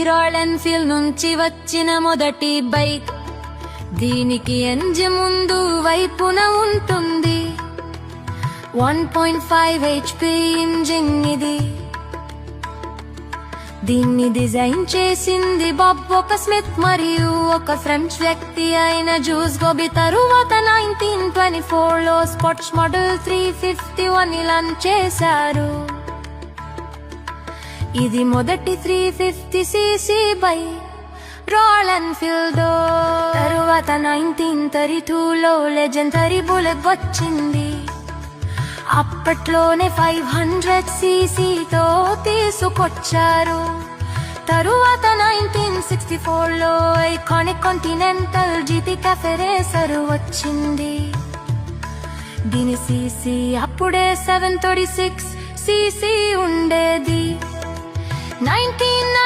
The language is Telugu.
రాయల్ ఎన్ఫీల్డ్ నుంచి వచ్చిన మొదటి బైక్. దీనికి ఎంజిన్ ముందు వైపున ఉంటుంది. 1.5 HP ఇంజిన్ ఇది. దీన్ని డిజైన్ చేసింది బాబ్ ఒక స్మిత్ మరియు ఒక ఫ్రెంచ్ వ్యక్తి అయిన జూస్ గోబీ. తరువాత 1924 లో స్పోర్ట్స్ మోడల్ 351 లాంచ్ చేశారు. ఇది మొదటి 350cc బైక్ రాయల్ ఎన్ఫీల్డ్. తరువాత 1932 లో లెజెండరీ బుల్లెట్ వచ్చింది. అప్పట్లోనే 500cc తో తీసుకొచ్చారు. తరువాత 1964 లో iconic continental GT Cafe Racer వచ్చింది. దీని సీసీ అప్పుడే 736cc ఉండేది. 19